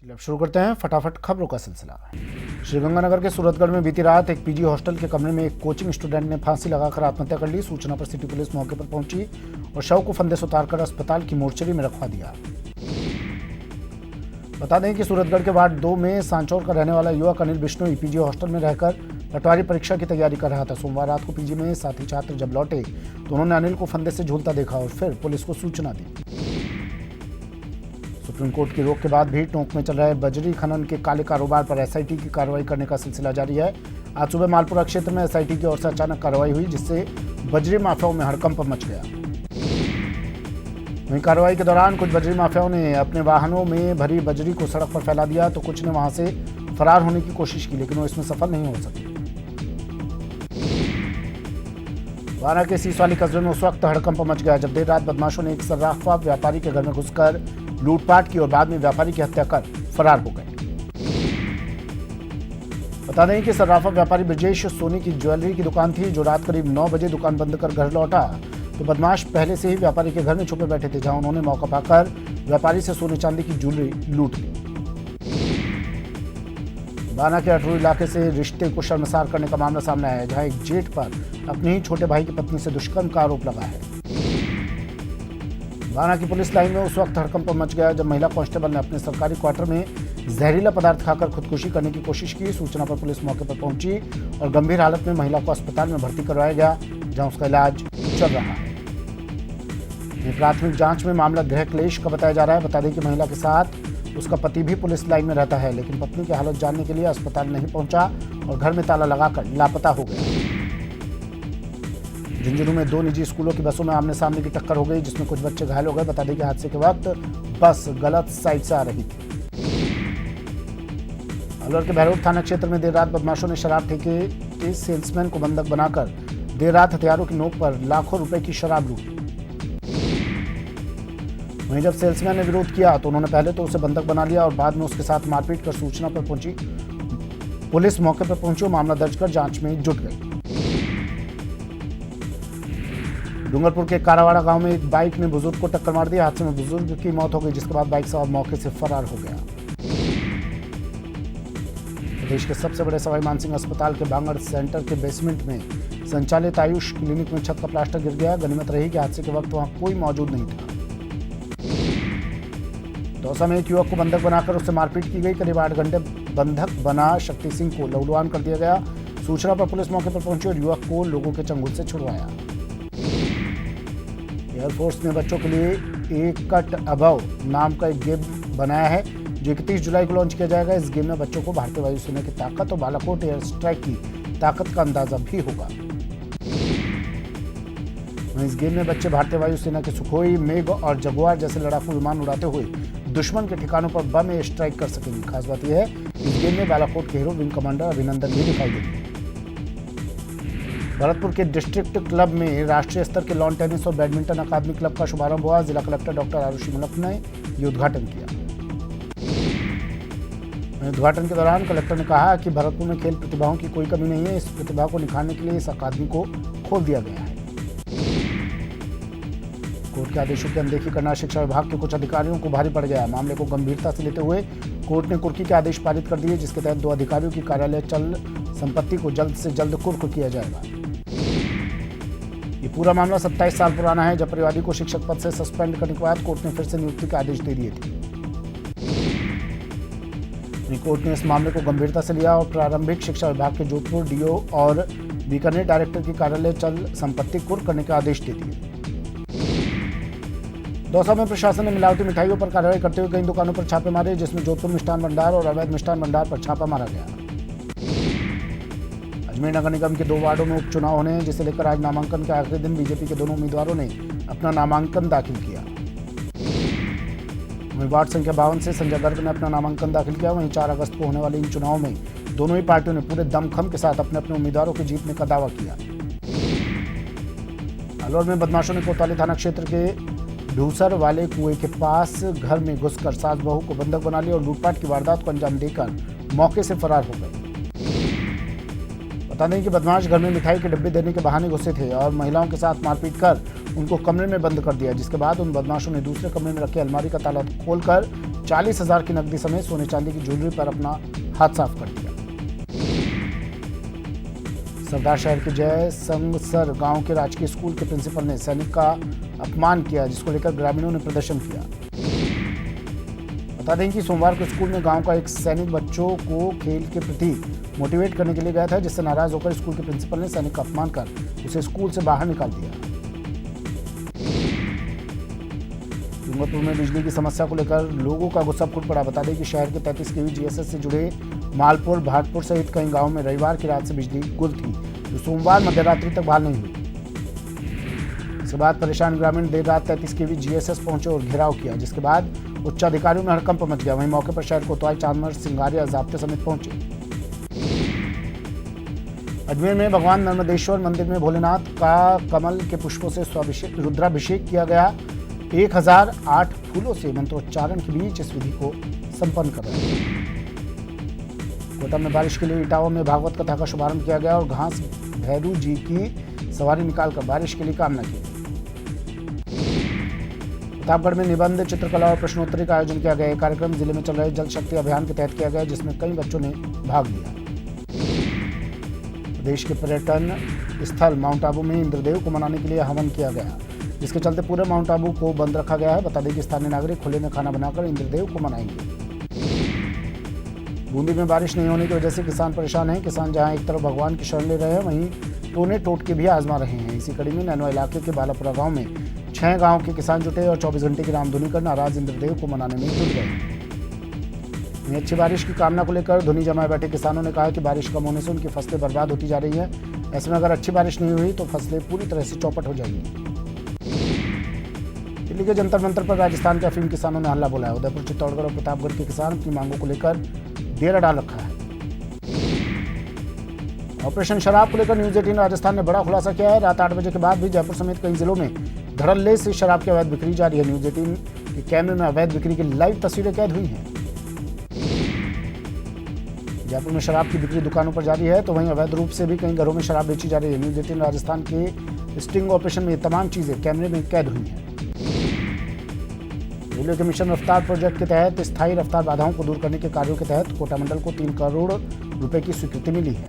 चलिए अब शुरू करते हैं फटाफट खबरों का सिलसिला। श्रीगंगानगर के सूरतगढ़ में बीती रात एक पीजी हॉस्टल के कमरे में एक कोचिंग स्टूडेंट ने फांसी लगाकर आत्महत्या कर ली। सूचना पर सिटी पुलिस मौके पर पहुंची और शव को फंदे से उतारकर अस्पताल की मोर्चरी में रखवा दिया। बता दें कि सूरतगढ़ के वार्ड 2 में सांचौर का रहने वाला युवक अनिल बिश्नोई पीजी हॉस्टल में रहकर पटवारी परीक्षा की तैयारी कर रहा था। सोमवार रात को पीजी में साथी छात्र जब लौटे तो उन्होंने अनिल को फंदे से झूलता देखा और फिर पुलिस को सूचना दी। सुप्रीम कोर्ट की रोक के बाद भी टोंक में चल रहे बजरी खनन के काले कारोबार पर एसआईटी की कार्रवाई करने का सिलसिला जारी है। आज सुबह मालपुरा क्षेत्र में एसआईटी की ओर से अचानक कार्रवाई हुई, जिससे बजरी माफियाओं में हड़कंप मच गया। वहीं कार्रवाई के दौरान कुछ बजरी माफियाओं ने अपने वाहनों में भरी बजरी को सड़क पर फैला दिया तो कुछ ने वहां से फरार होने की कोशिश की, लेकिन वो इसमें सफल नहीं हो सके। बारा के सीसवाली कस्बे में उस वक्त हड़कंप मच गया जब देर रात बदमाशों ने एक सर्राफा व्यापारी के घर में घुसकर लूटपाट की और बाद में व्यापारी की हत्या कर फरार हो गए। बता दें कि सर्राफा व्यापारी ब्रजेश सोनी की ज्वेलरी की दुकान थी, जो रात करीब 9 बजे दुकान बंद कर घर लौटा तो बदमाश पहले से ही व्यापारी के घर में छुपे बैठे थे, जहां उन्होंने मौका पाकर व्यापारी से सोने चांदी की ज्वेलरी लूट ली। बाना के अटरू इलाके से रिश्ते को शर्मसार करने का मामला सामने आया है, जहां एक जेठ पर अपने ही छोटे भाई की पत्नी से दुष्कर्म का आरोप लगा है। बाना की पुलिस लाइन में उस वक्त हड़कंप मच गया जब महिला कांस्टेबल ने अपने सरकारी क्वार्टर में जहरीला पदार्थ खाकर खुदकुशी करने की कोशिश की। सूचना पर पुलिस मौके पर पहुंची और गंभीर हालत में महिला को अस्पताल में भर्ती करवाया गया, जहां उसका इलाज चल रहा है। प्राथमिक जांच में मामला गृह क्लेश का बताया जा रहा है। बता दें कि महिला के साथ उसका पति भी पुलिस लाइन में रहता है, लेकिन पत्नी की हालत जानने के लिए अस्पताल नहीं पहुंचा और घर में ताला लगाकर लापता हो गया। झुंझुनू में 2 निजी स्कूलों की बसों में आमने सामने की टक्कर हो गई, जिसमें कुछ बच्चे घायल हो गए। बता दें कि हादसे के वक्त बस गलत साइड से आ रही थी। अलवर के बहरोड थाना क्षेत्र में देर रात बदमाशों ने शराब ठेके के सेल्समैन को बंधक बनाकर देर रात हथियारों की नोक पर लाखों रुपए की शराब लूटी। वहीं जब सेल्समैन ने विरोध किया तो उन्होंने पहले तो उसे बंधक बना लिया और बाद में उसके साथ मारपीट कर सूचना पर पहुंची पुलिस मौके पर पहुंची और मामला दर्ज कर जांच में जुट गई। डूंगरपुर के कारावाड़ा गांव में एक बाइक ने बुजुर्ग को टक्कर मार दी। हादसे में बुजुर्ग की मौत हो गई, जिसके बाद बाइक सवार मौके से फरार हो गया। प्रदेश के सबसे बड़े सवाई मानसिंह अस्पताल के बांगड़ सेंटर के बेसमेंट में संचालित आयुष क्लिनिक में छत का प्लास्टर गिर गया। गनीमत रही कि हादसे के वक्त वहां कोई मौजूद नहीं था। दौसा में एक युवक को बंधक बनाकर उससे मारपीट की गई। करीब 8 घंटे बंधक बना शक्ति सिंह को लहूलुहान कर दिया गया। सूचना पर पुलिस मौके पर पहुंची और युवक को लोगों के चंगुल से छुड़वाया। एयरफोर्स ने बच्चों के लिए एक कट अबव नाम का एक गेम बनाया है, जो 31 जुलाई को लॉन्च किया जाएगा। इस गेम में बच्चों को भारतीय वायुसेना की ताकत और बालाकोट एयर स्ट्राइक की ताकत का अंदाजा भी होगा। इस गेम में बच्चे भारतीय वायुसेना के सुखोई, मेघ और जगुआर जैसे लड़ाकू विमान उड़ाते हुए दुश्मन के ठिकानों पर बम एयर स्ट्राइक कर सकेंगे। खास बात यह है इस गेम में बालाकोट के हीरो विंग कमांडर अभिनंदन भी दिखाई देंगे। भरतपुर के डिस्ट्रिक्ट क्लब में राष्ट्रीय स्तर के लॉन टेनिस और बैडमिंटन अकादमी क्लब का शुभारंभ हुआ। जिला कलेक्टर डॉक्टर आरुषि मलक ने ये उद्घाटन किया। उद्घाटन के दौरान कलेक्टर ने कहा कि भरतपुर में खेल प्रतिभाओं की कोई कमी नहीं है। इस प्रतिभा को निखारने के लिए इस अकादमी को खोल दिया गया है। कोर्ट के आदेशों की अनदेखी करना शिक्षा विभाग के कुछ अधिकारियों को भारी पड़ गया। मामले को गंभीरता से लेते हुए कोर्ट ने कुर्की के आदेश पारित कर दिए, जिसके तहत 2 अधिकारियों की कार्यालय चल संपत्ति को जल्द से जल्द कुर्क किया जाएगा। ये पूरा मामला 27 साल पुराना है, जब परिवादी को शिक्षक पद से सस्पेंड करने के बाद कोर्ट ने फिर से नियुक्ति के आदेश दे दिए थे। कोर्ट ने इस मामले को गंभीरता से लिया और प्रारंभिक शिक्षा विभाग के जोधपुर डीओ और बीकानेर डायरेक्टर की कार्यालय चल संपत्ति कुर्क करने के आदेश दे दिए। दौसा में प्रशासन ने मिलावटी मिठाइयों पर कार्रवाई करते हुए कई दुकानों पर छापे मारे, जिसमें जोधपुर मिष्ठान भंडार और अवैध मिष्ठान भंडार पर छापा मारा गया। अजमेर नगर निगम के 2 वार्डों में उपचुनाव होने हैं, जिसे लेकर आज नामांकन के आखिरी दिन बीजेपी के दोनों उम्मीदवारों ने अपना नामांकन दाखिल किया। वहीं वार्ड संख्या 52 से संजय गर्ग ने अपना नामांकन दाखिल किया। वहीं 4 अगस्त को होने वाले इन चुनाव में दोनों ही पार्टियों ने पूरे दमखम के साथ अपने अपने उम्मीदवारों के जीतने का दावा किया। अलवर में बदमाशों ने कोतवाली थाना क्षेत्र के ढूसर वाले कुएं के पास घर में घुसकर सास बहू को बंधक बना लिया और लूटपाट की वारदात को अंजाम देकर मौके से फरार हो गए। बता दें कि बदमाश घर में मिठाई के डब्बे देने के बहाने घुसे थे और महिलाओं के साथ मारपीट कर उनको कमरे में बंद कर दिया, जिसके बाद उन बदमाशों ने दूसरे कमरे में रखे अलमारी का ताला खोलकर 40,000 की नकदी समेत सोने चांदी की ज्वेलरी पर अपना हाथ साफ कर दिया। सरदार शहर के जय संगसर गांव के राजकीय स्कूल के प्रिंसिपल ने सैनिक का अपमान किया, जिसको लेकर ग्रामीणों ने प्रदर्शन किया। बता दें कि सोमवार को स्कूल में गांव का एक सैनिक बच्चों को खेल के प्रति मोटिवेट करने के लिए गया था, जिससे नाराज होकर स्कूल के प्रिंसिपल ने सैनिक का अपमान कर उसे स्कूल से बाहर निकाल दिया। डूंगरपुर में बिजली की समस्या को लेकर लोगों का गुस्सा फूट पड़ा। बता दें कि शहर के 33 केवी जीएसएस से जुड़े मालपुर, भाटपुर सहित कई गांवों में रविवार की रात से बिजली गुल थी, जो सोमवार मध्यरात्रि तक बहाल नहीं हुई। इसके बाद परेशान ग्रामीण देर रात 33 केवी जीएसएस पहुंचे और घेराव किया, जिसके बाद उच्च अधिकारियों में हड़कंप मच गया। वहीं मौके पर शहर कोतवाल, चांदमर, सिंगारिया, जाब्ते समेत पहुंचे। अजमेर में भगवान नर्मदेश्वर मंदिर में भोलेनाथ का कमल के पुष्पों से रुद्राभिषेक किया गया। 1008 फूलों से मंत्रोच्चारण के बीच इस विधि को संपन्न कर रहे हैं। कोटा में बारिश के लिए इटावा में भागवत कथा का शुभारंभ किया गया और घास भैरू जी की सवारी निकालकर बारिश के लिए कामना की गई। प्रतापगढ़ में निबंध, चित्रकला और प्रश्नोत्तरी का आयोजन किया गया। यह कार्यक्रम जिले में चल रहे जल शक्ति अभियान के तहत किया गया, जिसमें कई बच्चों ने भाग लिया। प्रदेश के पर्यटन स्थल माउंट आबू में इंद्रदेव को मनाने के लिए हवन किया गया, जिसके चलते पूरे माउंट आबू को बंद रखा गया है। बता दें कि स्थानीय नागरिक खुले में खाना बनाकर इंद्रदेव को मनाएंगे। बूंदी में बारिश नहीं होने की वजह से किसान परेशान हैं। किसान जहां एक तरफ भगवान की शरण ले रहे हैं, वहीं टोने टोटके भी आजमा रहे हैं। इसी कड़ी में नैनो इलाके के बालापुरा गांव में 6 गांव के किसान जुटे और 24 घंटे की रामधुनी कर नाराज इंद्रदेव को मनाने में जुट गए। अच्छी बारिश की कामना को लेकर धुनी जमाए बैठे किसानों ने कहा कि बारिश कम होने से उनकी फसलें बर्बाद होती जा रही है। ऐसे में अगर अच्छी बारिश नहीं हुई तो फसलें पूरी तरह से चौपट हो जाएंगी। दिल्ली के जंतर मंतर पर राजस्थान के अफीम किसानों ने हल्ला बोला है। उदयपुर, चित्तौड़गढ़ और प्रतापगढ़ के किसान अपनी मांगों को लेकर डेरा डाल रखा है। ऑपरेशन शराब को लेकर न्यूज 18 राजस्थान ने बड़ा खुलासा किया है। रात 8 बजे के बाद भी जयपुर समेत कई जिलों में धड़ल्ले से शराब की अवैध बिक्री जारी है। न्यूज 18 के कैमरे में अवैध बिक्री की लाइव तस्वीरें कैद हुई हैं। जयपुर में शराब की बिक्री दुकानों पर जारी है, तो वहीं अवैध रूप से भी कई घरों में शराब बेची जा रही है। न्यूज 18 राजस्थान के स्टिंग ऑपरेशन में ये तमाम चीजें कैमरे में कैद हुई हैं। रेलवे के मिशन रफ्तार प्रोजेक्ट के तहत स्थायी रफ्तार बाधाओं को दूर करने के कार्यों के तहत कोटा मंडल को 3 करोड़ रुपए की स्वीकृति मिली है।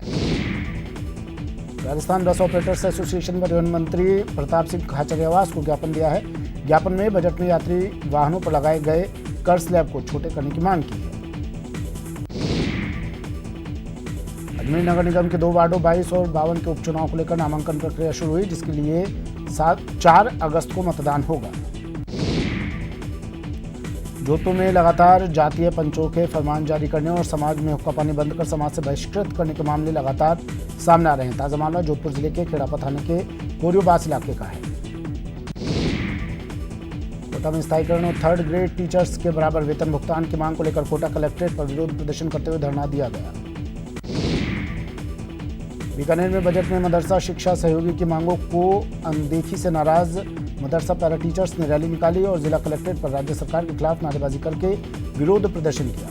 राजस्थान बस ऑपरेटर्स एसोसिएशन ने परिवहन मंत्री प्रताप सिंह खाचरियावास को ज्ञापन दिया है। ज्ञापन में बजट में यात्री वाहनों पर लगाए गए कर स्लैब को छोटे करने की मांग की है। अजमेर नगर निगम के 2 वार्डों 22 और 52 के उपचुनाव को लेकर नामांकन प्रक्रिया शुरू हुई, जिसके लिए 4 अगस्त को मतदान होगा। जोधपुर में लगातार जातीय पंचों के फरमान जारी करने और समाज में हुक्का पानी बंद कर समाज से बहिष्कृत करने के मामले लगातार सामने आ रहे हैं। ताजा मामला जोधपुर जिले के खेड़ापा थाने के कोरियोबास इलाके का है। कोटा में स्थायीकरण और 3rd ग्रेड टीचर्स के बराबर वेतन भुगतान की मांग को लेकर कोटा कलेक्ट्रेट पर विरोध प्रदर्शन करते हुए धरना दिया गया। बीकानेर में बजट में मदरसा शिक्षा सहयोगी की मांगों को अनदेखी से नाराज मदरसा पैरा टीचर्स ने रैली निकाली और जिला कलेक्ट्रेट पर राज्य सरकार के खिलाफ नारेबाजी करके विरोध प्रदर्शन किया।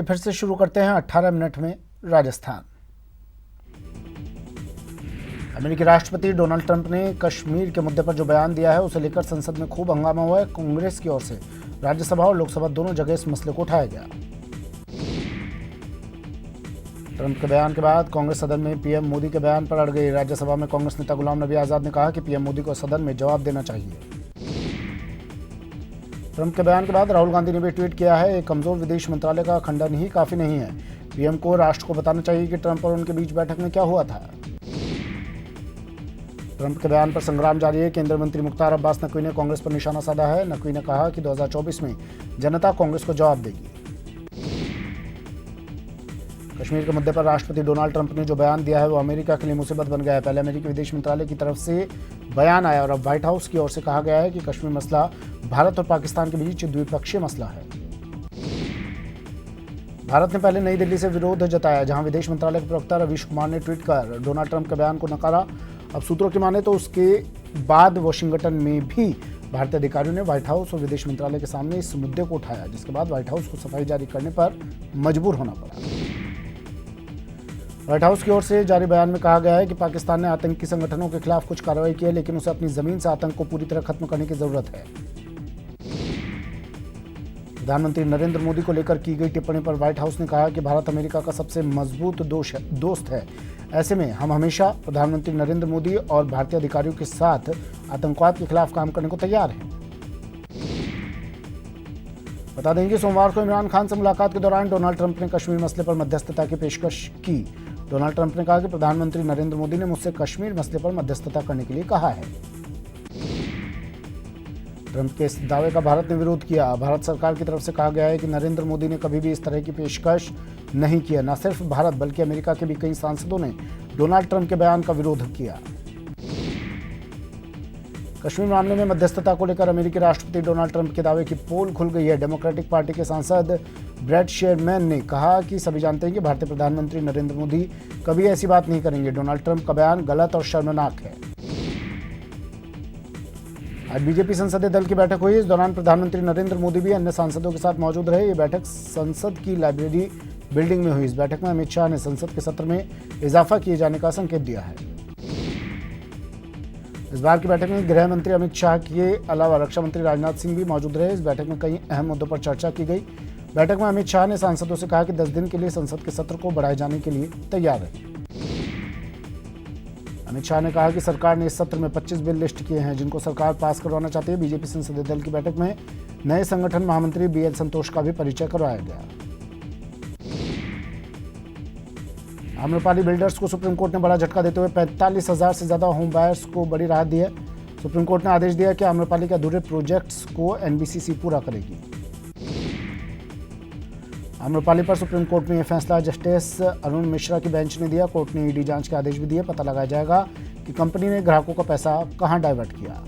फिर से शुरू करते हैं 18 मिनट में राजस्थान। अमेरिकी राष्ट्रपति डोनाल्ड ट्रंप ने कश्मीर के मुद्दे पर जो बयान दिया है, उसे लेकर संसद में खूब हंगामा हुआ है। कांग्रेस की ओर से राज्यसभा और लोकसभा दोनों जगह इस मसले को उठाया गया। ट्रंप के बयान के बाद कांग्रेस सदन में पीएम मोदी के बयान पर अड़ गई। राज्यसभा में कांग्रेस नेता गुलाम नबी आजाद ने कहा कि पीएम मोदी को सदन में जवाब देना चाहिए। ट्रंप के बयान के बाद राहुल गांधी ने भी ट्वीट किया है, एक कमजोर विदेश मंत्रालय का खंडन ही काफी नहीं है। पीएम को राष्ट्र को बताना चाहिए कि ट्रंप और उनके बीच बैठक में क्या हुआ था। ट्रंप के बयान पर संग्राम जारी है। केंद्रीय मंत्री मुख्तार अब्बास नकवी ने कांग्रेस पर निशाना साधा है। नकवी ने कहा कि 2024 में जनता कांग्रेस को जवाब देगी। कश्मीर के मुद्दे पर राष्ट्रपति डोनाल्ड ट्रंप ने जो बयान दिया है, वो अमेरिका के लिए मुसीबत बन गया है। पहले अमेरिकी विदेश मंत्रालय की तरफ से बयान आया और अब व्हाइट हाउस की ओर से कहा गया है कि कश्मीर मसला भारत और पाकिस्तान के बीच द्विपक्षीय मसला है। भारत ने पहले नई दिल्ली से विरोध जताया, जहां विदेश मंत्रालय के प्रवक्ता रवीश कुमार ने ट्वीट कर डोनाल्ड ट्रंप के बयान को नकारा। अब सूत्रों की माने तो उसके बाद वाशिंगटन में भी भारतीय अधिकारियों ने व्हाइट हाउस और विदेश मंत्रालय के सामने इस मुद्दे को उठाया, जिसके बाद व्हाइट हाउस को सफाई जारी करने पर मजबूर होना पड़ा। व्हाइट हाउस की ओर से जारी बयान में कहा गया है कि पाकिस्तान ने आतंकी संगठनों के खिलाफ कुछ कार्रवाई की है, लेकिन उसे अपनी जमीन से आतंक को पूरी तरह खत्म करने की जरूरत है। प्रधानमंत्री नरेंद्र मोदी को लेकर की गई टिप्पणी पर व्हाइट हाउस ने कहा कि भारत अमेरिका का सबसे मजबूत दोस्त है। ऐसे में हम हमेशा प्रधानमंत्री नरेंद्र मोदी और भारतीय अधिकारियों के साथ आतंकवाद के खिलाफ काम करने को तैयार हैं। बता देंगे सोमवार को इमरान खान से मुलाकात के दौरान डोनाल्ड ट्रंप ने कश्मीर मसले पर मध्यस्थता की पेशकश की। डोनाल्ड ट्रंप ने कहा कि प्रधानमंत्री नरेंद्र मोदी ने मुझसे कश्मीर मसले पर मध्यस्थता करने के लिए कहा है। ट्रंप के इस दावे का भारत ने विरोध किया। भारत सरकार की तरफ से कहा गया है कि नरेंद्र मोदी ने कभी भी इस तरह की पेशकश नहीं किया। न सिर्फ भारत बल्कि अमेरिका के भी कई सांसदों ने डोनाल्ड ट्रंप के बयान का विरोध किया। कश्मीर मामले में मध्यस्थता को लेकर अमेरिकी राष्ट्रपति डोनाल्ड ट्रंप के दावे की पोल खुल गई है। डेमोक्रेटिक पार्टी के सांसद ब्रेट शेयरमैन ने कहा कि सभी जानते हैं कि भारतीय प्रधानमंत्री नरेंद्र मोदी कभी ऐसी बात नहीं करेंगे। डोनाल्ड ट्रंप का बयान गलत और शर्मनाक है। आज बीजेपी संसदीय दल की बैठक हुई। इस दौरान प्रधानमंत्री नरेंद्र मोदी भी अन्य सांसदों के साथ मौजूद रहे। ये बैठक संसद की लाइब्रेरी बिल्डिंग में हुई। इस बैठक में अमित शाह ने संसद के सत्र में इजाफा किए जाने का संकेत दिया है। इस बार की बैठक में गृह मंत्री अमित शाह के अलावा रक्षा मंत्री राजनाथ सिंह भी मौजूद रहे। इस बैठक में कई अहम मुद्दों पर चर्चा की गई। बैठक में अमित शाह ने सांसदों से कहा कि 10 दिन के लिए संसद के सत्र को बढ़ाए जाने के लिए तैयार रहे। अमित शाह ने कहा कि सरकार ने इस सत्र में 25 बिल लिस्ट किए हैं जिनको सरकार पास करवाना चाहती है। बीजेपी संसदीय दल की बैठक में नए संगठन महामंत्री BL संतोष का भी परिचय करवाया गया। आम्रपाली बिल्डर्स को सुप्रीम कोर्ट ने बड़ा झटका देते हुए 45,000 से ज्यादा होम बायर्स को बड़ी राहत दी है। सुप्रीम कोर्ट ने आदेश दिया कि आम्रपाली के अधूरे प्रोजेक्ट्स को NBCC पूरा करेगी। आम्रपाली पर सुप्रीम कोर्ट में यह फैसला जस्टिस अरुण मिश्रा की बेंच ने दिया। कोर्ट ने ईडी जांच के आदेश भी दिए। पता लगाया जाएगा कि कंपनी ने ग्राहकों का पैसा कहां डाइवर्ट किया।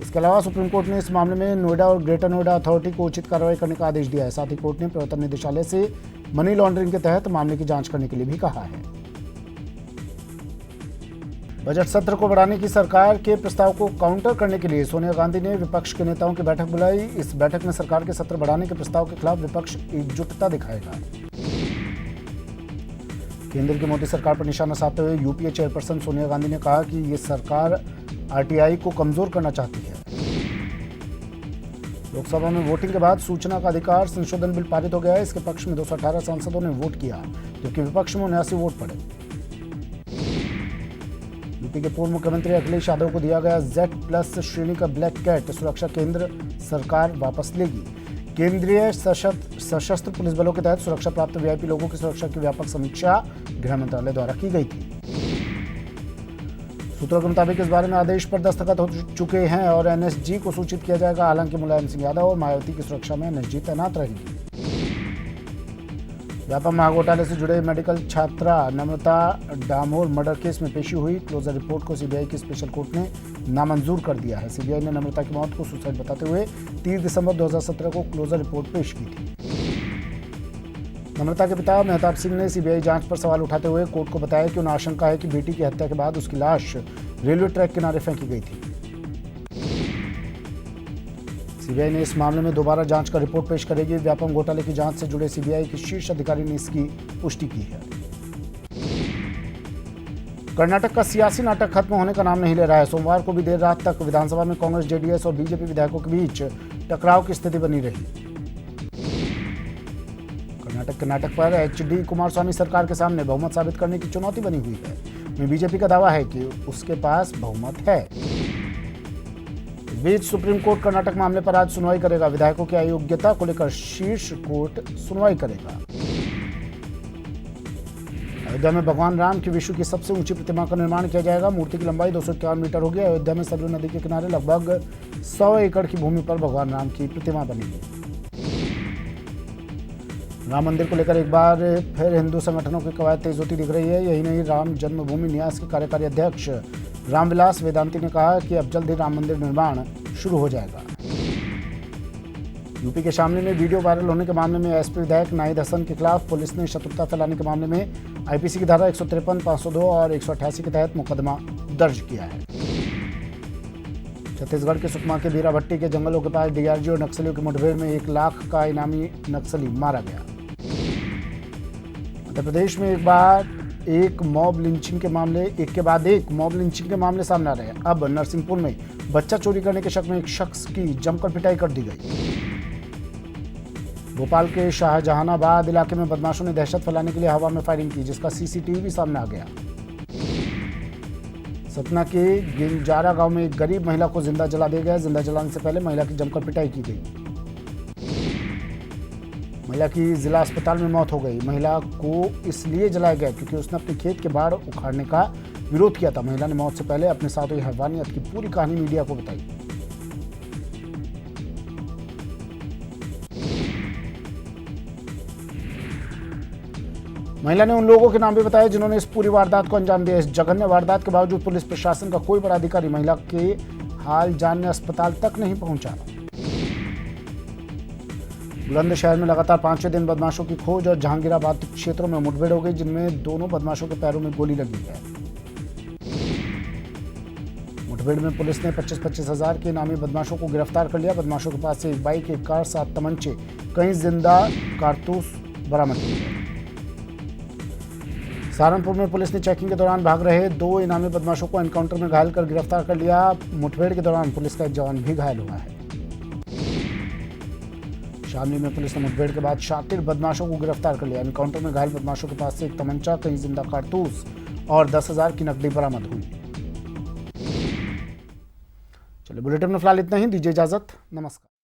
इसके अलावा सुप्रीम कोर्ट ने इस मामले में नोएडा और ग्रेटर नोएडा अथॉरिटी को उचित कार्रवाई करने का आदेश दिया है। साथ ही कोर्ट ने प्रवर्तन निदेशालय से मनी लॉन्ड्रिंग के तहत मामले की जांच करने के लिए भी कहा है। बजट सत्र को बढ़ाने की सरकार के प्रस्ताव को काउंटर करने के लिए सोनिया गांधी ने विपक्ष के नेताओं की बैठक बुलाई। इस बैठक में सरकार के सत्र बढ़ाने के प्रस्ताव के खिलाफ विपक्ष एकजुटता दिखाएगा। केंद्र की मोदी सरकार पर निशाना साधते हुए यूपीए चेयरपर्सन सोनिया गांधी ने कहा कि ये सरकार RTI को कमजोर करना चाहती है। लोकसभा में वोटिंग के बाद सूचना का अधिकार संशोधन बिल पारित हो गया है। इसके पक्ष में 218 सांसदों ने वोट किया जबकि विपक्ष में 79 वोट पड़े। यूपी के पूर्व मुख्यमंत्री अखिलेश यादव को दिया गया Z+ श्रेणी का ब्लैक कैट सुरक्षा केंद्र सरकार वापस लेगी। केंद्रीय सशस्त्र पुलिस बलों के तहत सुरक्षा प्राप्त VIP लोगों की सुरक्षा की व्यापक समीक्षा गृह मंत्रालय द्वारा की गई थी। सूत्रों के मुताबिक इस बारे में आदेश पर दस्तखत हो चुके हैं और NSG को सूचित किया जाएगा। हालांकि मुलायम सिंह यादव और मायावती की सुरक्षा में NSG तैनात रहेगी। व्यापम महाघोटाले से जुड़े मेडिकल छात्रा नम्रता डामोर मर्डर केस में पेशी हुई। क्लोजर रिपोर्ट को CBI की स्पेशल कोर्ट ने नामंजूर कर दिया है। CBI ने नम्रता की मौत को सुसाइड बताते हुए 30 दिसंबर 2017 को क्लोजर रिपोर्ट पेश की थी। नम्रता के पिता मेहताब सिंह ने CBI जांच पर सवाल उठाते हुए कोर्ट को बताया कि उन्हें आशंका है कि बेटी की हत्या के बाद उसकी लाश रेलवे ट्रैक किनारे फेंकी गई थी। CBI ने इस मामले में दोबारा जांच का रिपोर्ट पेश करेगी। व्यापम घोटाले की जांच से जुड़े CBI के शीर्ष अधिकारी ने इसकी पुष्टि की है। कर्नाटक का सियासी नाटक खत्म होने का नाम नहीं ले रहा है। सोमवार को भी देर रात तक विधानसभा में कांग्रेस, JDS और BJP विधायकों के बीच टकराव की स्थिति बनी रही। कर्नाटक के नाटक पर HD कुमारस्वामी सरकार के सामने बहुमत साबित करने की चुनौती बनी हुई है। BJP का दावा है कि उसके पास बहुमत है। इस बीच सुप्रीम कोर्ट कर्नाटक मामले पर आज सुनवाई करेगा। विधायकों की अयोग्यता को लेकर शीर्ष कोर्ट सुनवाई करेगा। अयोध्या में भगवान राम की विश्व की सबसे ऊंची प्रतिमा का निर्माण किया जाएगा। मूर्ति की लंबाई 251 मीटर होगी। अयोध्या में सरयू नदी के किनारे लगभग 100 एकड़ की भूमि पर भगवान राम की प्रतिमा बनेगी। राम मंदिर को लेकर एक बार फिर हिंदू संगठनों की कवायद तेज होती दिख रही है। यही नहीं, राम जन्मभूमि न्यास के कार्यकारी अध्यक्ष रामविलास वेदांती ने कहा कि अब जल्द ही राम मंदिर निर्माण शुरू हो जाएगा। यूपी के शामली में वीडियो वायरल होने के मामले में SP विधायक नाहिद हसन के खिलाफ पुलिस ने शत्रुता फैलाने के मामले में IPC की धारा 153, 502 और 188 के तहत मुकदमा दर्ज किया है। छत्तीसगढ़ के सुकमा के बीराभट्टी के जंगलों के पास DRG और नक्सलियों की मुठभेड़ में 1 लाख का इनामी नक्सली मारा गया। मध्य प्रदेश में एक के बाद एक मॉब लिंचिंग के मामले सामने आ रहे हैं। अब नरसिंहपुर में बच्चा चोरी करने के शक में एक शख्स की जमकर पिटाई कर दी गई। भोपाल के शाहजहानाबाद इलाके में बदमाशों ने दहशत फैलाने के लिए हवा में फायरिंग की, जिसका सीसीटीवी सामने आ गया। सतना के गिंजारा गांव में एक गरीब महिला को जिंदा जला दिया गया। जिंदा जलाने से पहले महिला की जमकर पिटाई की गई। महिला की जिला अस्पताल में मौत हो गई। महिला को इसलिए जलाया गया क्योंकि उसने अपने खेत के बाड़ उखाड़ने का विरोध किया था। महिला ने मौत से पहले अपने साथ हुई हैवानियत की पूरी कहानी मीडिया को बताई। महिला ने उन लोगों के नाम भी बताए जिन्होंने इस पूरी वारदात को अंजाम दिया। इस जघन्य वारदात के बावजूद पुलिस प्रशासन का कोई बड़ा अधिकारी महिला के हाल जानने अस्पताल तक नहीं पहुंचा। बुलंदशहर में लगातार 5वें दिन बदमाशों की खोज और जहांगीराबाद क्षेत्रों में मुठभेड़ हो गई, जिनमें दोनों बदमाशों के पैरों में गोली लगी है। मुठभेड़ में पुलिस ने 25-25 हजार के इनामी बदमाशों को गिरफ्तार कर लिया। बदमाशों के पास से एक बाइक, एक कार, 7 तमंचे, कई जिंदा कारतूस बरामद किए गए। सहारनपुर में पुलिस ने चेकिंग के दौरान भाग रहे 2 इनामी बदमाशों को एनकाउंटर में घायल कर गिरफ्तार कर लिया। मुठभेड़ के दौरान पुलिस का एक जवान भी घायल हुआ है। शामली में पुलिस ने मुठभेड़ के बाद शातिर बदमाशों को गिरफ्तार कर लिया। एनकाउंटर में घायल बदमाशों के पास से एक तमंचा, कई जिंदा कारतूस और 10,000 की नकदी बरामद हुई। चलिए, बुलेटिन में फिलहाल इतना ही। दीजिए इजाजत। नमस्कार।